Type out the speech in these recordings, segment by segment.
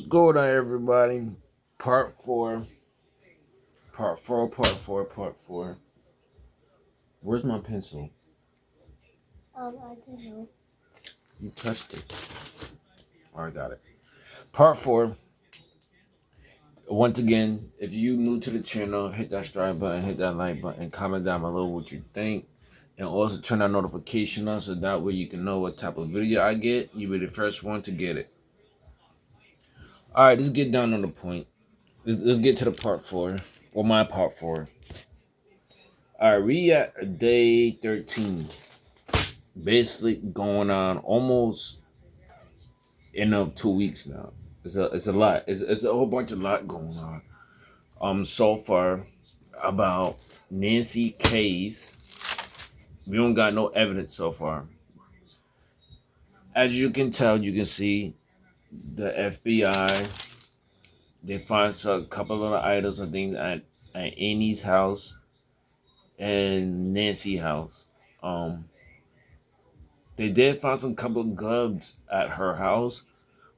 going on, everybody? Part four. Part four. Part four. Part four. Where's my pencil? I don't know. You touched it. Oh, I got it. Part four. Once again, if you new to the channel, hit that subscribe button, hit that like button, comment down below what you think, and also turn that notification on so that way you can know what type of video I get. You'll be the first one to get it. All right, let's get down on the point. Let's get to the part four, or my part four. All right, we at day 13. Basically going on almost end of 2 weeks now. It's a lot. It's a whole bunch of lot going on. So far about Nancy case, we don't got no evidence so far. As you can tell, you can see the FBI. They find a couple of items and things at Annie's house and Nancy's house. They did find some couple of gloves at her house,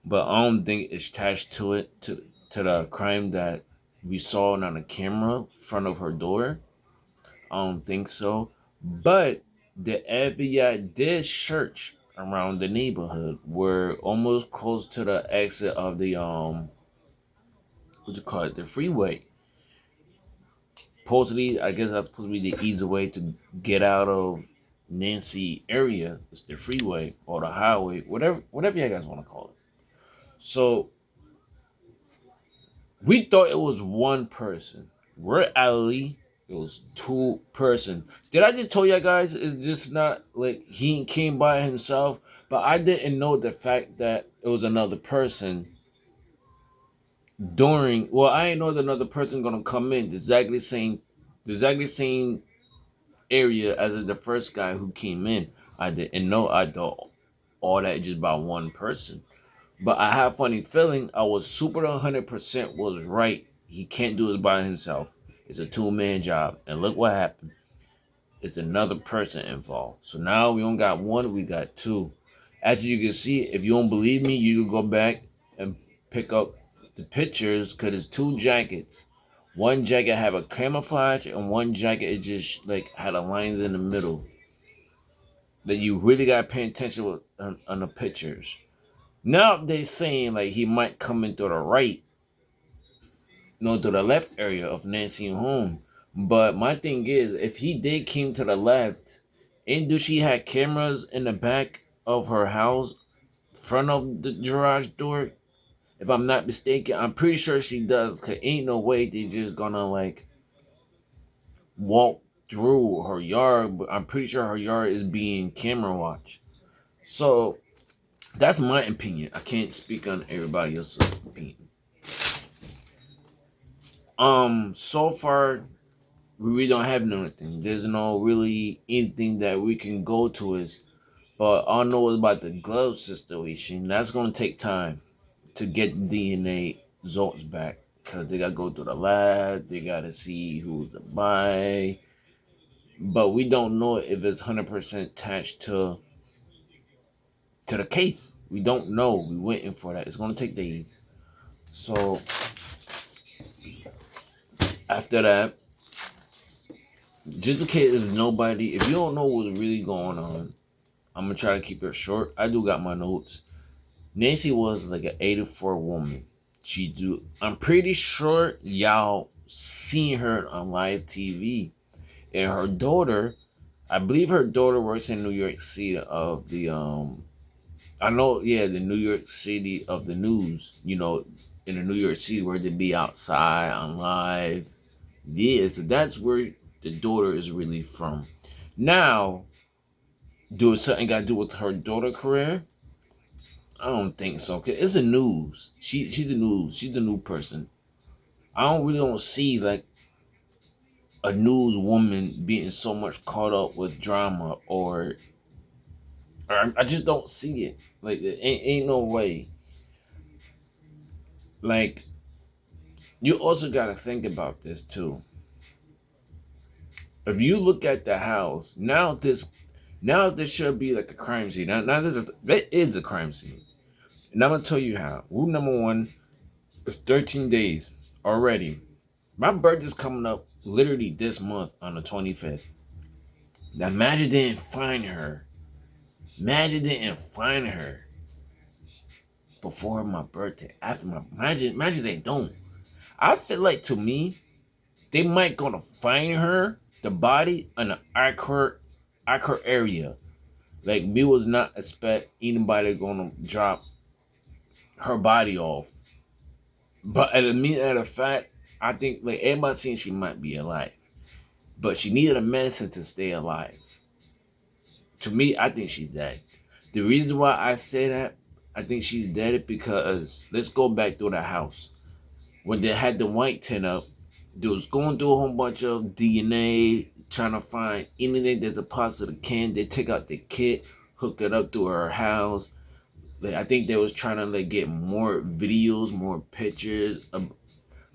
but I don't think it's attached to it to the crime that we saw on the camera in front of her door. I don't think so. But the FBI did search around the neighborhood. We're almost close to the exit of the what you call it, the freeway. Supposedly, I guess that's supposed to be the easy way to get out of Nancy area. It's the freeway or the highway, whatever you guys want to call it. So we thought it was one person. We're alley. It was two person. Did I just tell you guys it's just not like he came by himself? But I didn't know the fact that it was another person during. Well, I didn't know that another person gonna come in the exactly same area as the first guy who came in. I didn't know. I thought all that just by one person. But I have a funny feeling I was super 100% was right. He can't do it by himself. It's a two-man job. And look what happened. It's another person involved. So now we don't got one, we got two. As you can see, if you don't believe me, you can go back and pick up the pictures because it's two jackets. One jacket have a camouflage and one jacket is just like had the lines in the middle. That you really got to pay attention with, on the pictures. Now they saying like he might come into the right, no, to the left area of Nancy home. But my thing is, if he did came to the left, and do she had cameras in the back of her house, front of the garage door? If I'm not mistaken, I'm pretty sure she does. Cause ain't no way they just gonna like walk through her yard. But I'm pretty sure her yard is being camera watched. So that's my opinion. I can't speak on everybody else's opinion. So far we really don't have nothing. There's no really anything that we can go to is, but I know about the glove situation. That's gonna take time to get the DNA results back because they gotta go through the lab. They gotta see who's the buy, but we don't know if it's 100% attached to the case. We don't know. We're waiting for that. It's gonna take days. So after that, just in case if nobody, if you don't know what's really going on, I'm gonna try to keep it short. I do got my notes. Nancy was like an 84 woman. She do. I'm pretty sure y'all seen her on live TV. And her daughter, I believe her daughter works in New York City of the I know, yeah, the New York City of the news. You know, in the New York City where they be outside on live. Yeah, so that's where the daughter is really from. Now, do it something got to do with her daughter career? I don't think so. Cause it's the news. She's the news. She's the new person. I don't see like a news woman being so much caught up with drama or I just don't see it. Like it ain't no way. Like you also got to think about this too. If you look at the house now, this should be like a crime scene. Now that is a crime scene. And I'm gonna tell you how. Rule number one: It's 13 days already. My birthday's coming up literally this month on the 25th. Now, imagine they didn't find her. Imagine they didn't find her before my birthday. After my imagine they don't. I feel like to me, they might gonna find her, the body, in an accurate area. Like we was not expect anybody gonna drop her body off. But at the fact, I think like everybody saying she might be alive. But she needed a medicine to stay alive. To me, I think she's dead. The reason why I say that, I think she's dead is because let's go back to the house. When they had the white tent up, they was going through a whole bunch of DNA, trying to find anything that's a part of the can. They take out the kit, hook it up to her house. Like I think they was trying to like get more videos, more pictures.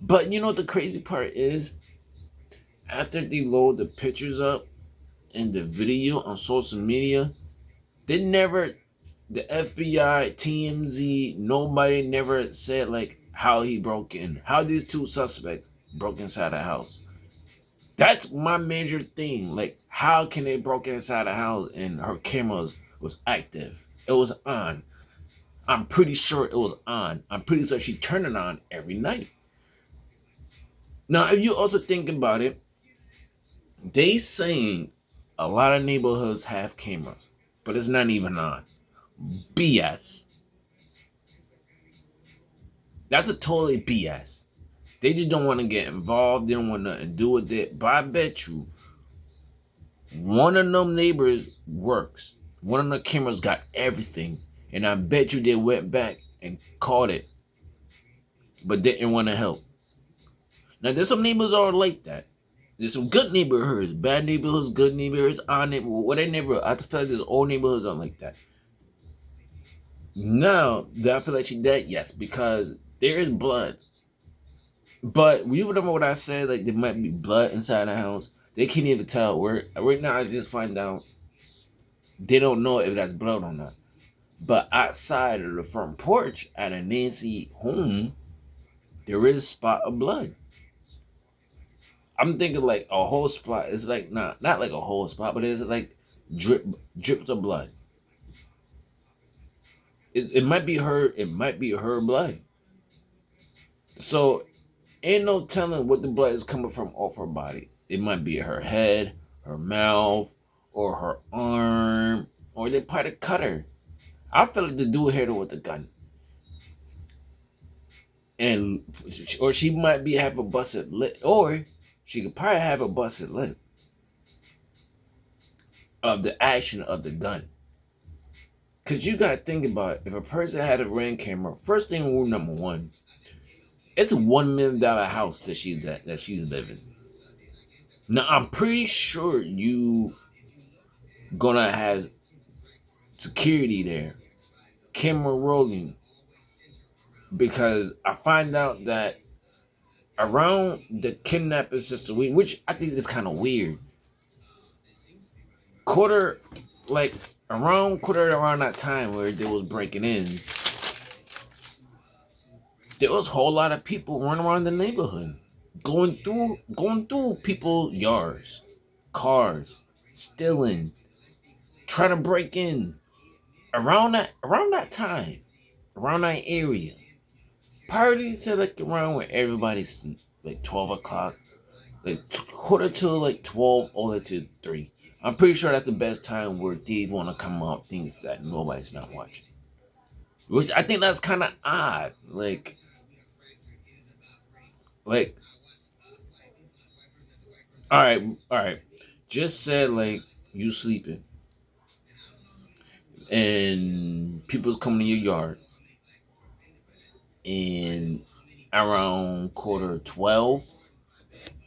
But you know what the crazy part is? After they load the pictures up and the video on social media, they never, the FBI, TMZ, nobody never said like how he broke in, how these two suspects broke inside the house. That's my major thing. Like, how can they broke inside the house and her cameras was active? It was on. I'm pretty sure it was on. I'm pretty sure she turned it on every night. Now, if you also think about it, they saying a lot of neighborhoods have cameras, but it's not even on. BS. That's a totally BS. They just don't want to get involved. They don't want nothing to do with it. But I bet you one of them neighbors works. One of the cameras got everything. And I bet you they went back and caught it. But didn't want to help. Now there's some neighbors are like that. There's some good neighborhoods, bad neighborhoods, good neighborhoods, odd neighborhoods, whatever neighborhood. I feel like there's all neighborhoods are like that. Now, do I feel like she dead? Yes, because there is blood. But you remember what I said? Like there might be blood inside the house. They can't even tell. Where right now, I just find out they don't know if that's blood or not. But outside of the front porch at a Nancy home, there is a spot of blood. I'm thinking like a whole spot. It's like not like a whole spot, but it's like drips of blood. It might be her. It might be her blood. So ain't no telling what the blood is coming from off her body. It might be her head, her mouth, or her arm, or they probably cut her. I feel like the dude hit her with a gun, and or she might be have a busted lip, or she could probably have a busted lip of the action of the gun. Cause you gotta think about it. If a person had a ring camera, first thing rule number one, it's a $1 million house that she's living. Now I'm pretty sure you gonna have security there, camera rolling, because I find out that around the kidnapping situation, which I think is kind of weird, quarter like around that time where they was breaking in, there was a whole lot of people running around the neighborhood, going through people's yards, cars, stealing, trying to break in. Around that time, around that area, parties to like around where everybody sleep, like 12 o'clock, like quarter to like 12 or to 3. I'm pretty sure that's the best time where thieves want to come out things that nobody's not watching. Which I think that's kind of odd. Like, all right. Just said like you sleeping and people's coming in your yard and around quarter 12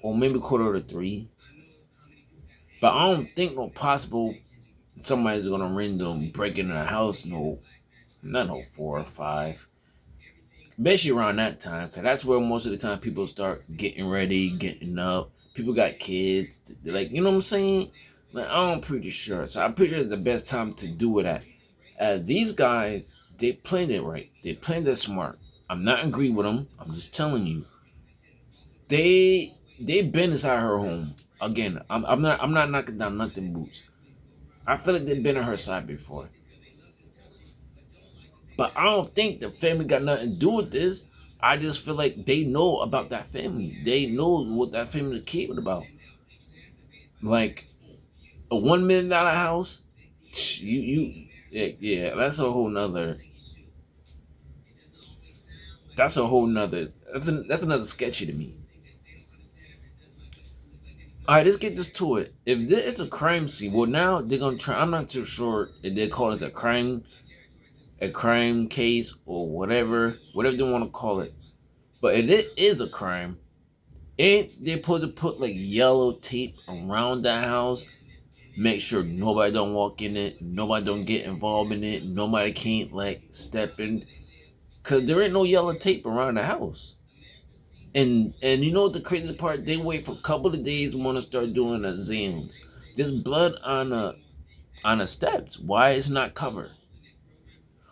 or maybe quarter to 3. But I don't think no possible somebody's gonna random break into the house. No, not no 4 or 5. Especially around that time, cause that's where most of the time people start getting ready, getting up. People got kids, like you know what I'm saying. Like I'm pretty sure. So I'm pretty sure it's the best time to do it at. As these guys, they planned it right. They planned it smart. I'm not agree with them. I'm just telling you. They've been inside her home. Again, I'm not knocking down nothing boots. I feel like they've been on her side before. But I don't think the family got nothing to do with this. I just feel like they know about that family. They know what that family cared about. Like a $1 million house, yeah, that's a whole nother that's another sketchy to me. All right, let's get this to it. If this is a crime scene, well, now they're gonna try. I'm not too sure if they call this a crime case or whatever they want to call it. But if it is a crime, ain't they supposed to put like yellow tape around the house, make sure nobody don't walk in it, nobody don't get involved in it, nobody can't like step in, cause there ain't no yellow tape around the house. And you know what the crazy part? They wait for a couple of days and want to start doing exams. There's blood on the steps. Why it's not covered?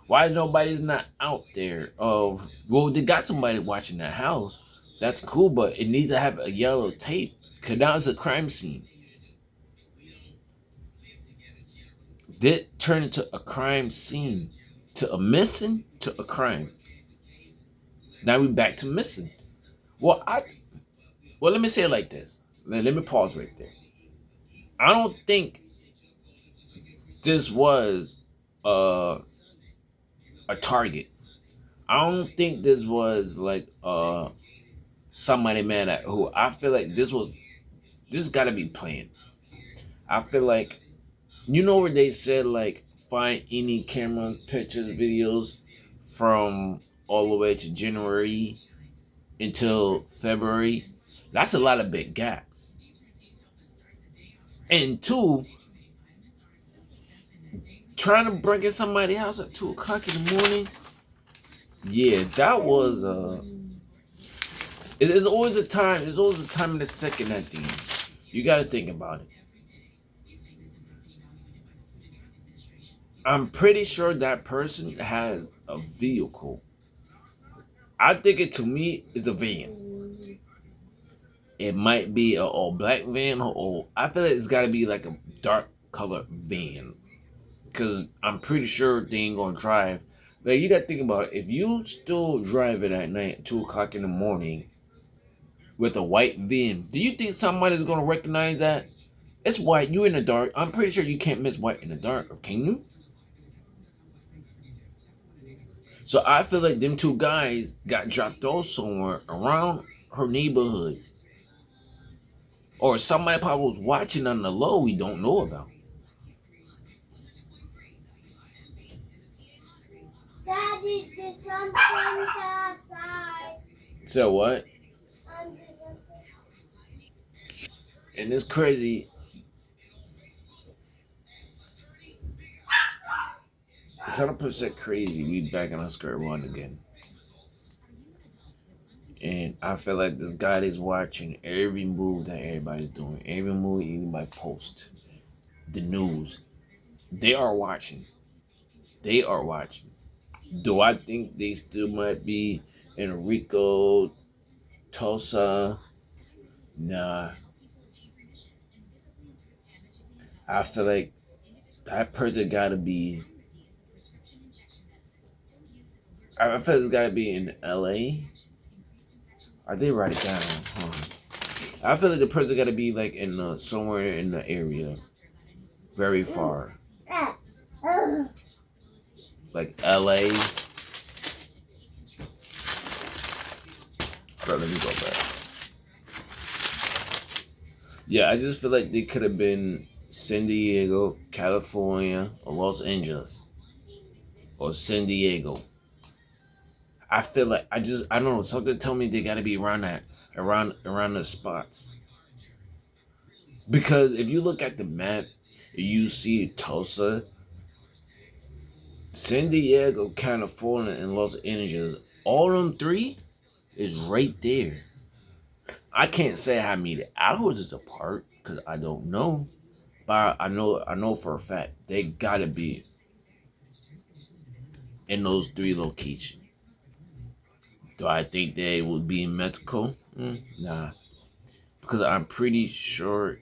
Why nobody's not out there? Of well, they got somebody watching that house. That's cool, but it needs to have a yellow tape. Cause now it's a crime scene. Did turn into a crime scene, to a missing, to a crime. Now we back to missing. Well, let me say it like this. Let me pause right there. I don't think this was uh, a target. I don't think this was like somebody mad at who. I feel like this got to be planned. I feel like you know where they said like find any cameras, pictures, videos from all the way to January until February. That's a lot of big gaps. And two, trying to break in somebody's house at 2 o'clock in the morning. Yeah, that was it is always a time. There's always a time in the second at these. You got to think about it. I'm pretty sure that person has a vehicle. I think it to me is a van. It might be a all black van or I feel like it's got to be like a dark color van because I'm pretty sure they ain't gonna drive. Like you got to think about it. If you still driving at night, 2 o'clock in the morning with a white van, do you think somebody's gonna recognize that? It's white. You in the dark. I'm pretty sure you can't miss white in the dark, can you? So I feel like them two guys got dropped off somewhere around her neighborhood, or somebody probably was watching on the low we don't know about. Daddy, there's something outside. So what? There's something. And it's crazy. It's 100% crazy. We back on our square one again. And I feel like this guy is watching every move that everybody's doing, every move anybody posts, the news. They are watching. They are watching. Do I think they still might be in Rico, Tulsa? Nah. I feel like that person gotta be. I feel it's gotta be in LA. I did write it down. Hold on. I feel like the person gotta be like in somewhere in the area, very far, like LA. Hold on, let me go back. Yeah, I just feel like they could have been San Diego, California, or Los Angeles, or San Diego. I feel like I don't know, something tell me they gotta be around around the spots. Because if you look at the map, you see Tulsa, San Diego, California, and Los Angeles. All them three is right there. I can't say how many hours it's apart because I don't know, but I know for a fact they gotta be in those three locations. Do I think they would be in Mexico? Nah, because I'm pretty sure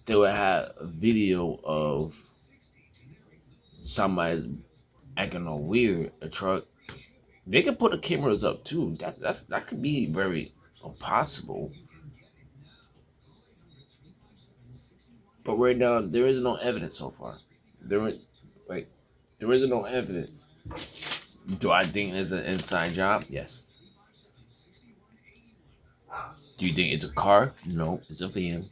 they would have a video of somebody acting all weird. A truck. They could put the cameras up too. That could be very possible. But right now, there is no evidence so far. There is like there is no evidence. Do I think it's an inside job? Yes. Do you think it's a car? No, it's a van.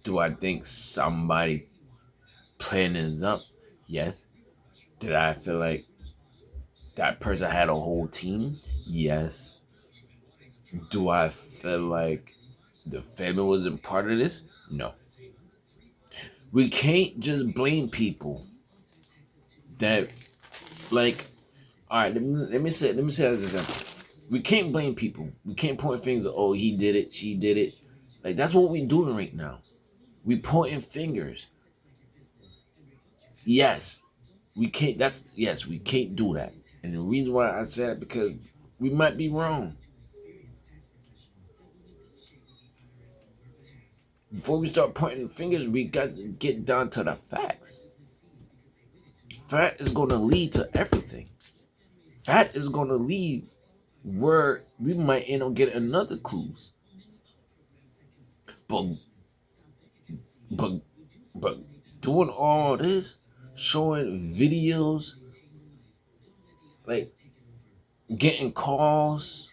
Do I think somebody planning this up? Yes. Did I feel like that person had a whole team? Yes. Do I feel like the family wasn't part of this? No. We can't just blame people that like all right, let me say as an example. We can't blame people. We can't point fingers. Oh, he did it. She did it. Like that's what we doing right now. We pointing fingers. Yes, we can't. That's yes, we can't do that. And the reason why I said it because we might be wrong. Before we start pointing fingers, we got to get down to the facts. Fact is going to lead to everything. Fact is going to lead where we might end up getting another clues. But but but doing all this, showing videos, like getting calls,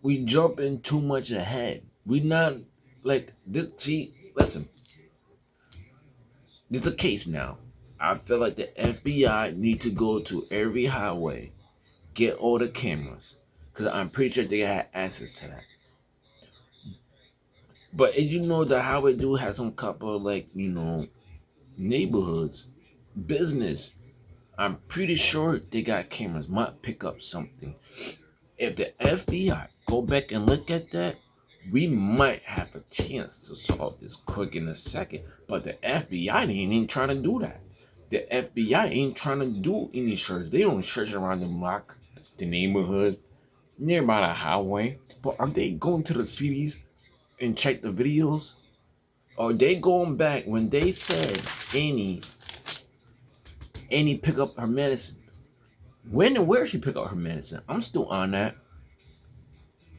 we jumping too much ahead. We not like this. See, listen, it's a case now. I feel like the FBI need to go to every highway, get all the cameras, because I'm pretty sure they have access to that. But as you know, the highway do have some couple of neighborhoods, business. I'm pretty sure they got cameras. Might pick up something. If the FBI go back and look at that, we might have a chance to solve this quick in a second. But the FBI ain't even trying to do that. The FBI ain't trying to do any search. They don't search around the block, the neighborhood, nearby the highway. But are they going to the cities and check the videos? Are they going back when they said Annie pick up her medicine? When and where she pick up her medicine? I'm still on that.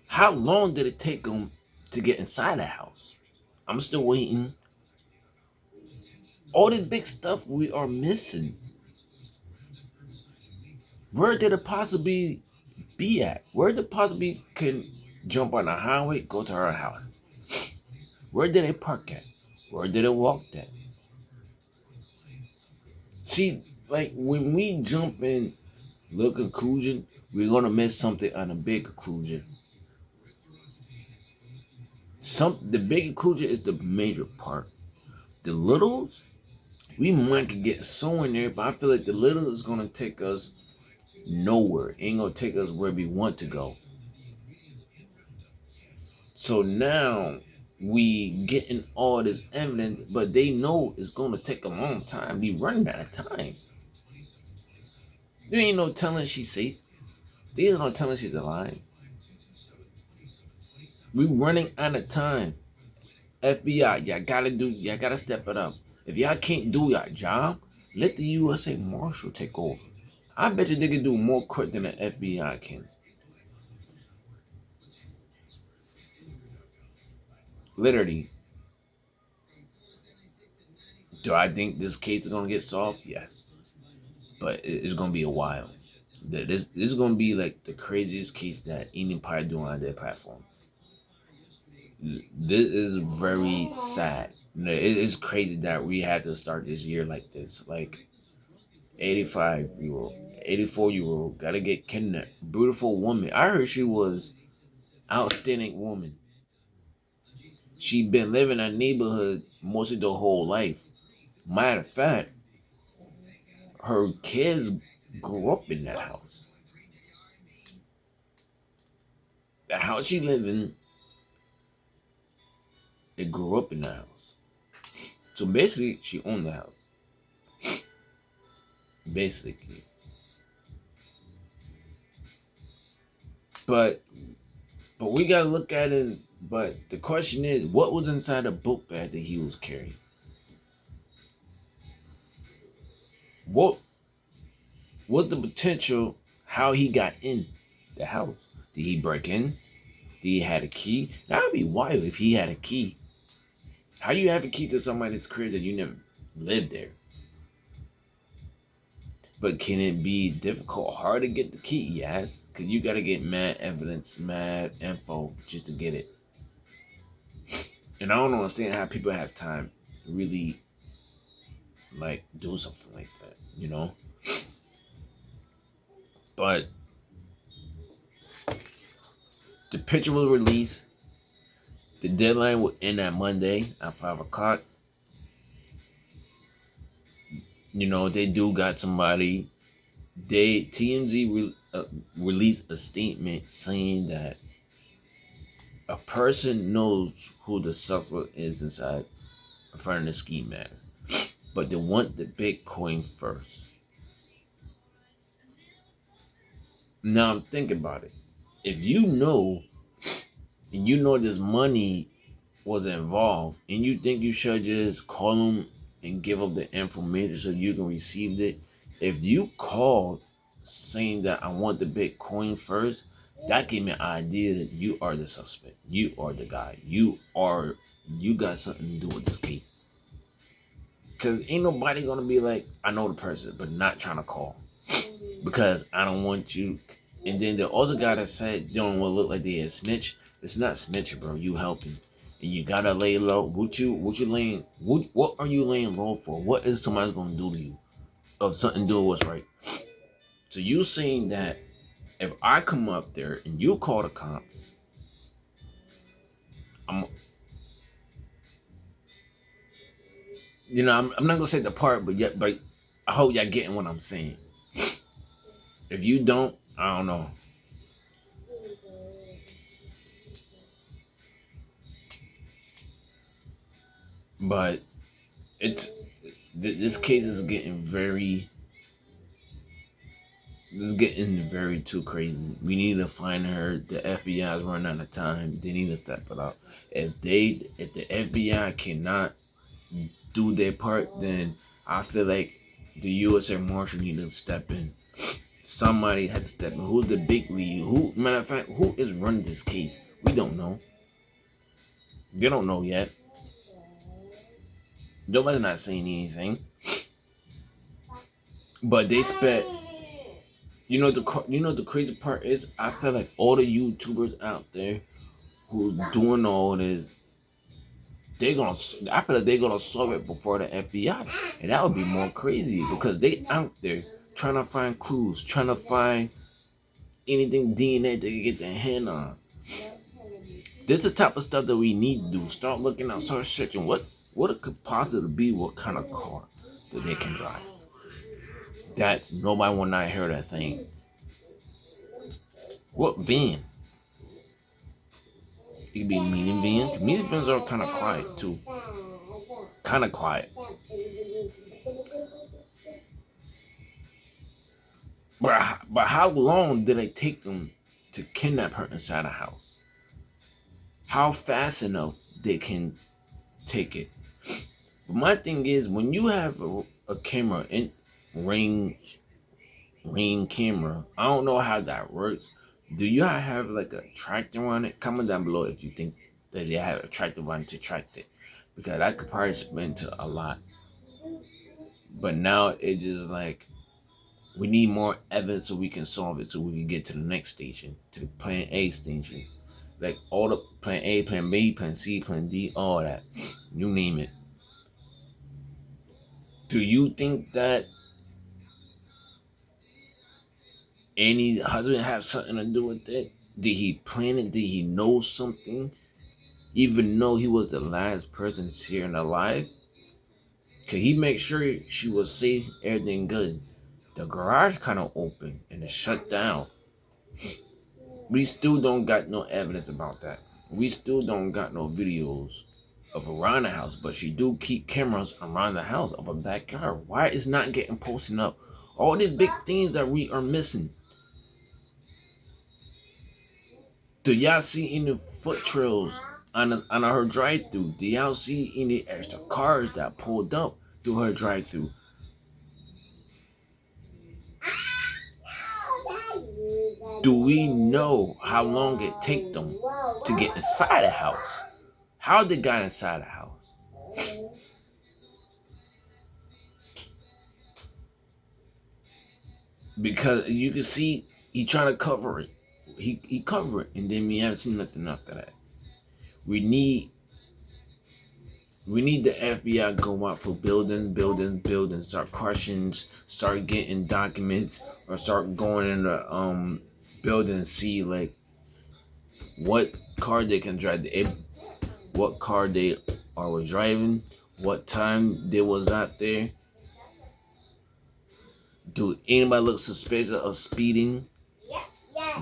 How long did it take them to get inside the house? I'm still waiting. All this big stuff we are missing. Where did it possibly be at? Where did it possibly can jump on the highway, go to her house? Where did it park at? Where did it walk at? See, like when we jump in the conclusion, we're gonna miss something on a big conclusion. The big conclusion is the major part. The littles, we might could get so in there, but I feel like the little is gonna take us nowhere. It ain't gonna take us where we want to go. So now we getting all this evidence, but they know it's gonna take a long time. We running out of time. There ain't no telling she's safe. There ain't no telling she's alive. We running out of time. FBI, y'all gotta step it up. If y'all can't do your job, let the USA Marshal take over. I bet you they can do more quick than the FBI can. Literally, do I think this case is gonna get solved? Yes, but it's gonna be a while. This is gonna be like the craziest case that any party doing on their platform. This is very sad. It's crazy that we had to start this year like this. Like 85-year old, 84-year old gotta get kidnapped. Beautiful woman. I heard she was outstanding woman. She been living in a neighborhood mostly the whole life. Matter of fact, her kids grew up in that house. The house she lived in, they grew up in that house. So basically, she owned the house. Basically, but we gotta look at it. But the question is, what was inside the book bag that he was carrying? What was the potential? How he got in the house? Did he break in? Did he had a key? That would be wild if he had a key. How you have a key to somebody's crib that you never lived there? But can it be difficult, hard to get the key? Yes, because you got to get mad evidence, mad info just to get it. And I don't understand how people have time to really like do something like that, you know? But the picture was released. The deadline will end that Monday at 5 o'clock. You know, they do got somebody. Released a statement saying that a person knows who the suspect is inside in front of the ski mask, but they want the Bitcoin first. Now I'm thinking about it. If you know, and you know this money was involved, and you think you should just call them and give up the information so you can receive it, if you call saying that I want the Bitcoin first, that gave me an idea that you are the suspect. You are the guy. You got something to do with this case. Cause ain't nobody gonna be like, I know the person, but not trying to call. Because I don't want you. And then the other guy that said you don't want to look like they a snitch. It's not snitching, bro. You helping. And you gotta lay low. What are you laying low for? What is somebody gonna do to you? Of something to do with what's right. So you saying that if I come up there and you call the cops, I'm I'm not gonna say the part, but I hope y'all getting what I'm saying. If you don't, I don't know. But it's this case is getting very this is getting very too crazy. We need to find her. The FBI is running out of time. They need to step it up. If the FBI cannot do their part, then I feel like the USA Marshal need to step in. Somebody had to step in. Who's the big lead? Matter of fact, who is running this case? We don't know. They don't know yet. Nobody's not saying anything. But they spent. The crazy part is I feel like all the YouTubers out there who's doing all this, I feel like they're gonna solve it before the FBI, and that would be more crazy because they out there trying to find clues, trying to find anything DNA they can get their hand on. This is the type of stuff that we need to do. Start looking out, start searching what it could possibly be, what kind of car that they can drive. That nobody will not hear that thing. What van? It could be a medium van. Medium vans are kind of quiet too. Kind of quiet. But how long did it take them to kidnap her inside a house? How fast enough they can take it? But my thing is, when you have a camera in ring camera, I don't know how that works. Do you have like a tractor on it? Comment down below if you think that they have a tractor on to track it, because that could probably spend to a lot. But now it's just like we need more evidence so we can solve it, so we can get to the next station, to the Plan A station, like all the Plan A, Plan B, Plan C, Plan D, all that, you name it. Do you think that any husband have something to do with it? Did he plan it? Did he know something? Even though he was the last person here in alive? Could he make sure she was safe, everything good? The garage kind of open and it's shut down. We still don't got no evidence about that. We still don't got no videos. of around the house, but she do keep cameras around the house of a backyard. Why is not getting posted up? All these big things that we are missing. Do y'all see any foot trails on her drive through? Do y'all see any extra cars that pulled up through her drive through? Do we know how long it take them to get inside the house? How they got inside the house? Because you can see he trying to cover it. He cover it, and then we haven't seen nothing after that. We need the FBI go out for buildings, start questions, start getting documents, or start going in the building and see like what car they can drive, what car they was driving, what time they was out there. Do anybody look suspicious of speeding,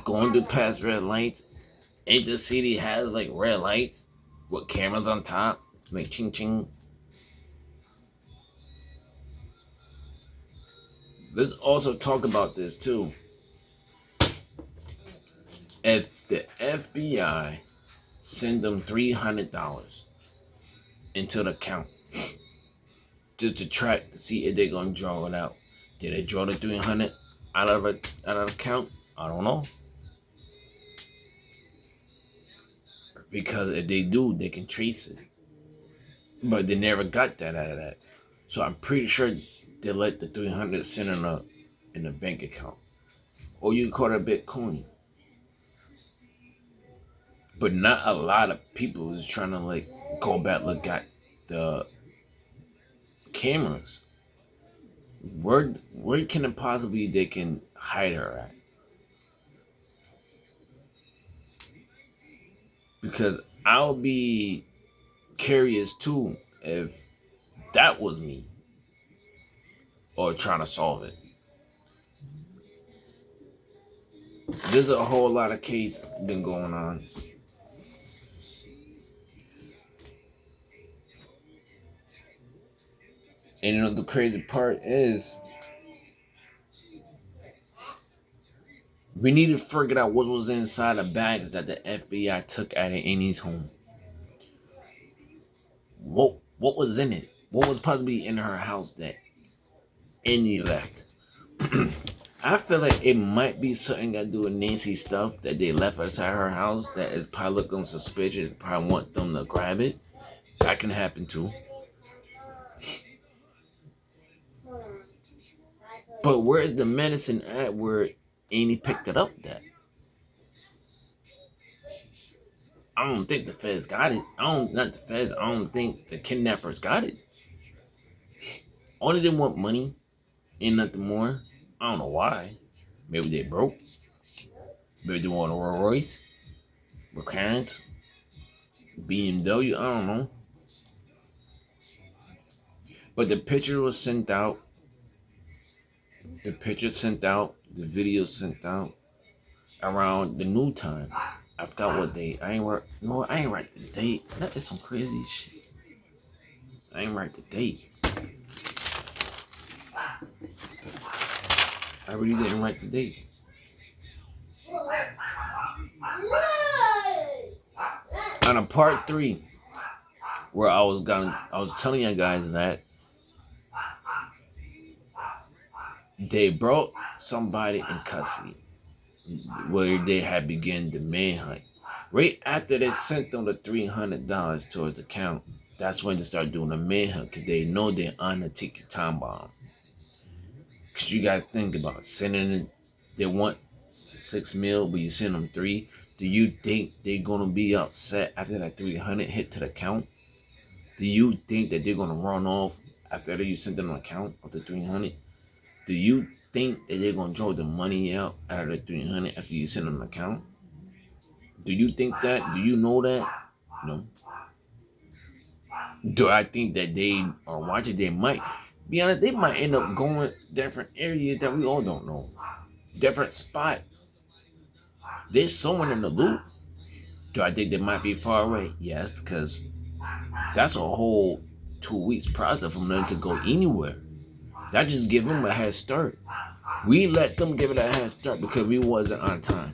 going through past red lights? Ain't the city has like red lights with cameras on top, like ching ching. Let's also talk about this too. If the FBI send them $300 into the account just to track to see if they're gonna draw it out, did they draw the 300 out of the account? I don't know. Because if they do, they can trace it. But they never got that out of that. So I'm pretty sure they let the 300 sit in a bank account. Or you call it Bitcoin. But not a lot of people is trying to like go back look at the cameras. Where can it possibly they can hide her at? Because I'll be curious too if that was me or trying to solve it. There's a whole lot of case been going on. And you know the crazy part is we need to figure out what was inside the bags that the FBI took out of Annie's home. What was in it? What was possibly in her house that Annie left? I feel like it might be something got to do with Nancy stuff that they left outside her house that is probably looking suspicious. Probably want them to grab it. That can happen too. But where's the medicine at where Annie picked it up at? I don't think the feds got it. Not the feds. I don't think the kidnappers got it. Only they want money and nothing more. I don't know why. Maybe they broke. Maybe they want a Rolls Royce, McLaren's, BMW. I don't know. But the picture was sent out. The picture sent out. The video sent out around the noon time. I forgot what date. I ain't write the date. That is some crazy shit. I ain't write the date. I really didn't write the date. On a part 3, where I was telling you guys that they brought somebody in custody where they had begun the manhunt. Right after they sent them the $300 towards the account, that's when they start doing the manhunt because they know they're on the ticket time bomb. Because you got to think about sending it, they want 6 mil, but you send them 3. Do you think they're going to be upset after that 300 hit to the account? Do you think that they're going to run off after you send them an account of the 300? Do you think that they're going to draw the money out of the 300 after you send them an account? Do you think that? Do you know that? No. Do I think that they are watching? They might. Be honest, they might end up going different areas that we all don't know. Different spot. There's someone in the loop. Do I think they might be far away? Yes, because That's a whole 2 weeks process from them to go anywhere. That just give them a head start. We let them give it a head start because we wasn't on time.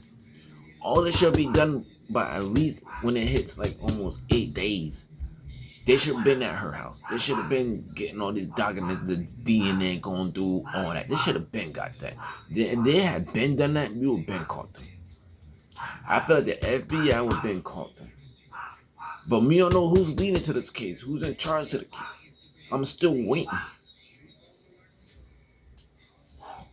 All this should be done by at least when it hits like almost 8 days. They should have been at her house. They should have been getting all these documents, the DNA going through all that. They should have been got that. If they had been done that, we would have been caught them. I felt the FBI would have been caught them. But we don't know who's leading to this case, who's in charge of the case. I'm still waiting.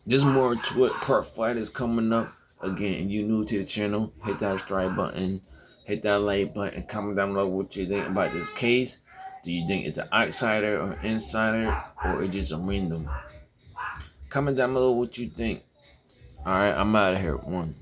There's more to it. Part 5 is coming up. Again, if you're new to the channel, hit that subscribe button, hit that like button, comment down below what you think about this case. Do you think it's an outsider or insider, or it's just a random? Comment down below what you think. Alright, I'm out of here. 1.